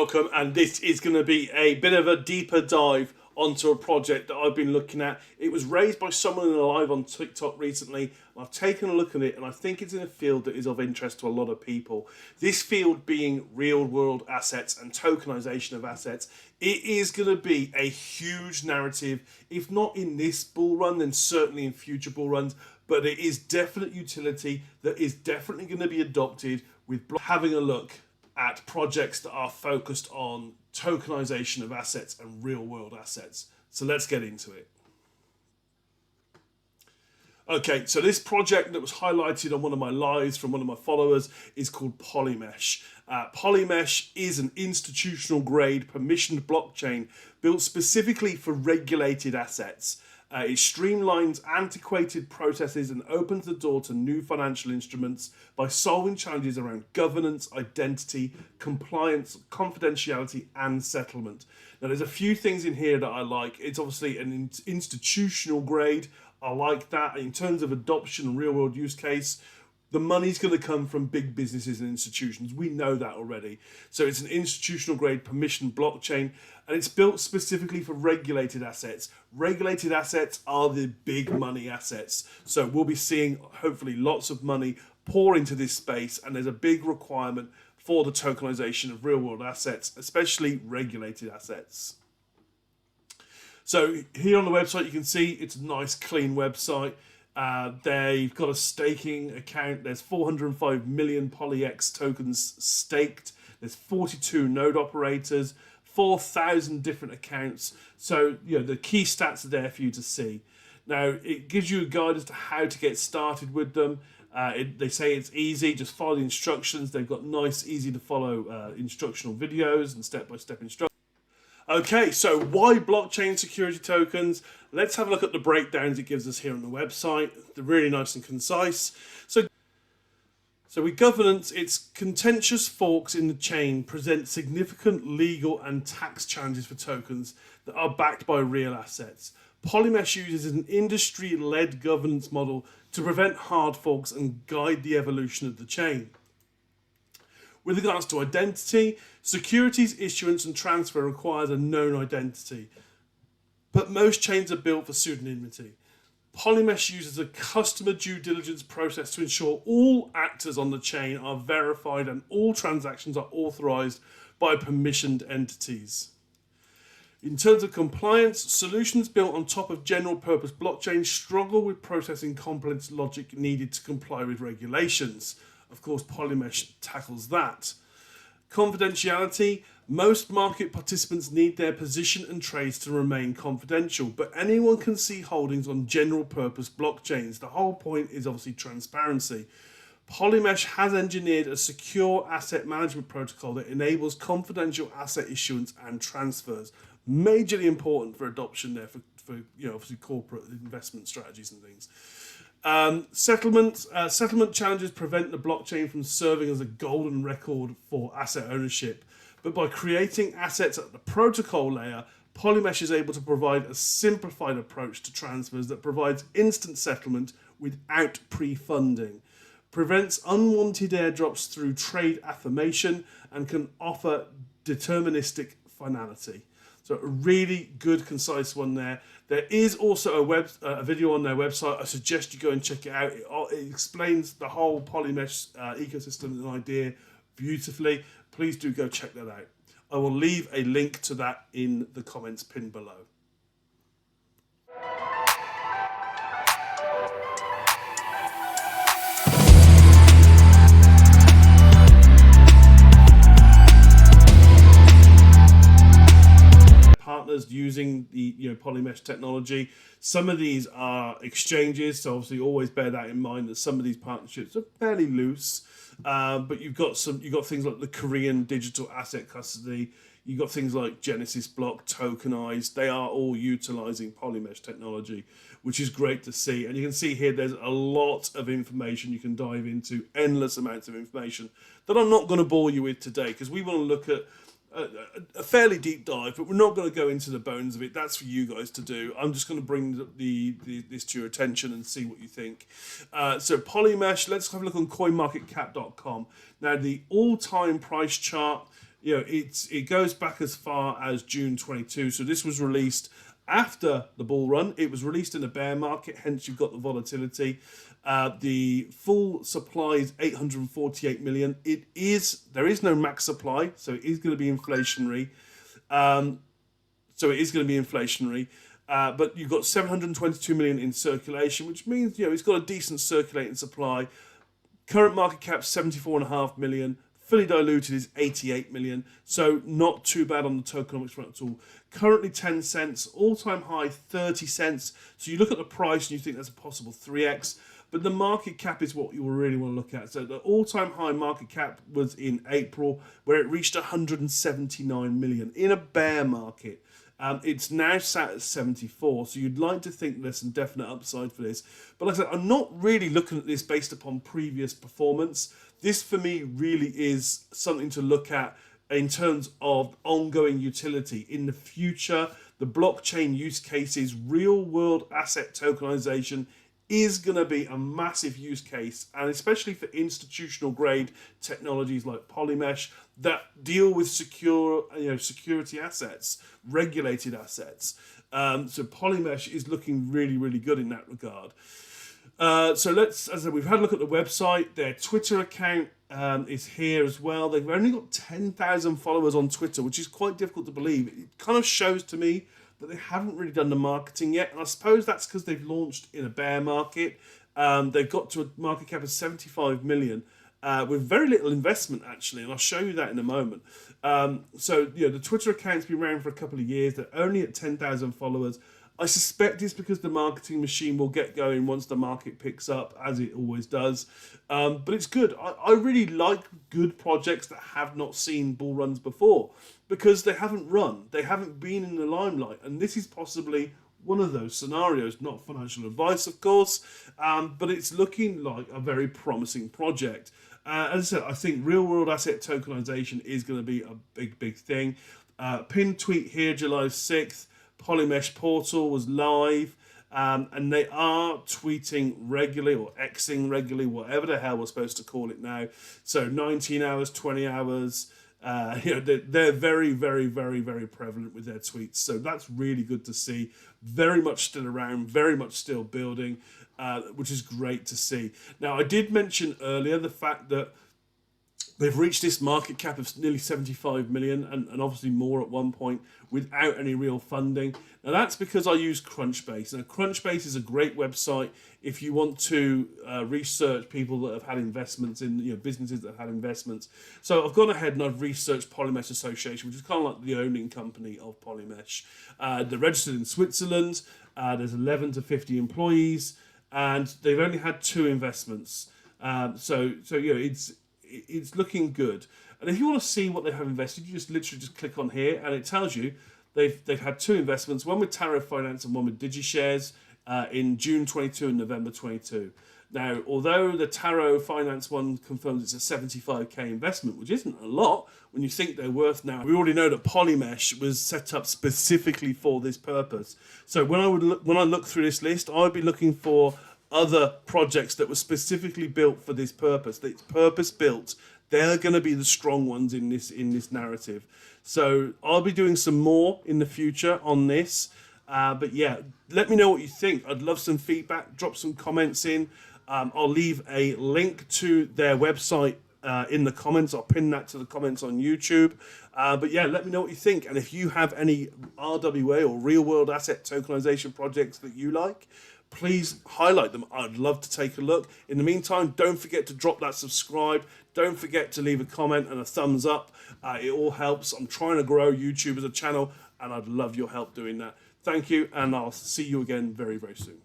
welcome, and this is going to be a bit of a deeper dive onto a project that I've been looking at. It was raised by someone in a live on TikTok recently. I've taken a look at it, and I think it's in a field that is of interest to a lot of people. This field being real-world assets and tokenization of assets. It is going to be a huge narrative, if not in this bull run, then certainly in future bull runs. But it is definite utility that is definitely going to be adopted with having a look at projects that are focused on tokenization of assets and real-world assets. So let's get into it. Okay, so this project that was highlighted on one of my lives from one of my followers is called Polymesh. Polymesh is an institutional-grade permissioned blockchain built specifically for regulated assets. It streamlines antiquated processes and opens the door to new financial instruments by solving challenges around governance, identity, compliance, confidentiality, and settlement. Now, there's a few things in here that I like. It's obviously an institutional grade. I like that. In terms of adoption and real-world use case, the money's going to come from big businesses and institutions. We know that already. So it's an institutional grade permissioned blockchain, and it's built specifically for regulated assets. Regulated assets are the big money assets. So we'll be seeing hopefully lots of money pour into this space, and there's a big requirement for the tokenization of real world assets, especially regulated assets. So here on the website, you can see it's a nice clean website. They've got a staking account. There's 405 million Polyx tokens staked. There's 42 node operators, 4,000 different accounts. So, you know, the key stats are there for you to see. Now, it gives you a guide as to how to get started with them. They say it's easy, just follow the instructions. They've got nice, easy to follow instructional videos and step-by-step instructions. Okay, so why blockchain security tokens? Let's have a look at the breakdowns it gives us here on the website. They're really nice and concise. So with governance, its contentious forks in the chain present significant legal and tax challenges for tokens that are backed by real assets. Polymesh uses an industry-led governance model to prevent hard forks and guide the evolution of the chain. With regards to identity, securities issuance and transfer requires a known identity, but most chains are built for pseudonymity. Polymesh uses a customer due diligence process to ensure all actors on the chain are verified and all transactions are authorized by permissioned entities. In terms of compliance, solutions built on top of general purpose blockchains struggle with processing complex logic needed to comply with regulations. Of course, Polymesh tackles that. Confidentiality. Most market participants need their position and trades to remain confidential, but anyone can see holdings on general purpose blockchains. The whole point is obviously transparency. Polymesh has engineered a secure asset management protocol that enables confidential asset issuance and transfers. Majorly important for adoption there for you know, obviously corporate investment strategies and things. Settlement challenges prevent the blockchain from serving as a golden record for asset ownership. But by creating assets at the protocol layer, Polymesh is able to provide a simplified approach to transfers that provides instant settlement without pre-funding, prevents unwanted airdrops through trade affirmation, and can offer deterministic finality. So a really good, concise one there. There is also a video on their website. I suggest you go and check it out. It explains the whole Polymesh ecosystem and idea beautifully. Please do go check that out. I will leave a link to that in the comments pinned below. Partners using the Polymesh technology. Some of these are exchanges, so obviously always bear that in mind that some of these partnerships are fairly loose. But you've got things like the Korean Digital Asset Custody. You've got things like Genesis Block, Tokenized. They are all utilizing Polymesh technology, which is great to see. And you can see here there's a lot of information you can dive into, endless amounts of information that I'm not going to bore you with today because we want to look at a fairly deep dive, but we're not going to go into the bones of it. That's for you guys to do. I'm just going to bring this to your attention and see what you think. So Polymesh, let's have a look on coinmarketcap.com. Now, the all-time price chart it goes back as far as June 22. So this was released after the bull run. It was released in a bear market, hence you've got the volatility. The full supply is 848 million. There is no max supply, so it is going to be inflationary. But you've got 722 million in circulation, which means it's got a decent circulating supply. Current market cap 74.5 million. Fully diluted is 88 million. So not too bad on the tokenomics front at all. Currently 10 cents, all-time high 30 cents. So you look at the price and you think that's a possible 3x. But the market cap is what you really want to look at. So the all-time high market cap was in April, where it reached 179 million in a bear market. It's now sat at 74, so you'd like to think there's some definite upside for this. But like I said, I'm not really looking at this based upon previous performance. This, for me, really is something to look at in terms of ongoing utility. In the future, the blockchain use cases, real-world asset tokenization is going to be a massive use case, and especially for institutional grade technologies like Polymesh that deal with security assets, regulated assets. So Polymesh is looking really, really good in that regard. So as I said, we've had a look at the website. Their Twitter account is here as well. They've only got 10,000 followers on Twitter, which is quite difficult to believe. It kind of shows to me that they haven't really done the marketing yet, and I suppose that's because they've launched in a bear market. They've got to a market cap of 75 million with very little investment, actually, and I'll show you that in a moment. So the Twitter account's been around for a couple of years. They're only at 10,000 followers. I suspect it's because the marketing machine will get going once the market picks up, as it always does. But it's good. I really like good projects that have not seen bull runs before, because they haven't run. They haven't been in the limelight. And this is possibly one of those scenarios. Not financial advice, of course, but it's looking like a very promising project. As I said, I think real-world asset tokenization is going to be a big, big thing. Pinned tweet here, July 6th. Polymesh portal was live, and they are tweeting regularly, or Xing regularly, whatever the hell we're supposed to call it now. So 19 hours, 20 hours, they're very, very, very, very prevalent with their tweets. So that's really good to see. Very much still around, very much still building, which is great to see. Now, I did mention earlier the fact that they've reached this market cap of nearly 75 million and obviously more at one point without any real funding. Now, that's because I use Crunchbase. Now, Crunchbase is a great website if you want to research people that have had investments in, businesses that have had investments. So I've gone ahead and I've researched Polymesh Association, which is kind of like the owning company of Polymesh. They're registered in Switzerland. There's 11 to 50 employees, and they've only had 2 investments. It's looking good. And if you want to see what they have invested, you just literally click on here, and it tells you they've had 2 investments, one with Taro Finance and one with DigiShares in June 22 and November 22. Now, although the Taro Finance one confirms it's a 75k investment, which isn't a lot when you think they're worth now, we already know that Polymesh was set up specifically for this purpose. So when I look through this list, I would be looking for other projects that were specifically built for this purpose. That's purpose built. They're going to be the strong ones in this narrative. So I'll be doing some more in the future on this. But yeah, let me know what you think. I'd love some feedback. Drop some comments in. I'll leave a link to their website in the comments. I'll pin that to the comments on YouTube. But yeah, let me know what you think. And if you have any RWA or real world asset tokenization projects that you like, please highlight them. I'd love to take a look. In the meantime, don't forget to drop that subscribe. Don't forget to leave a comment and a thumbs up. It all helps. I'm trying to grow YouTube as a channel, and I'd love your help doing that. Thank you, and I'll see you again very, very soon.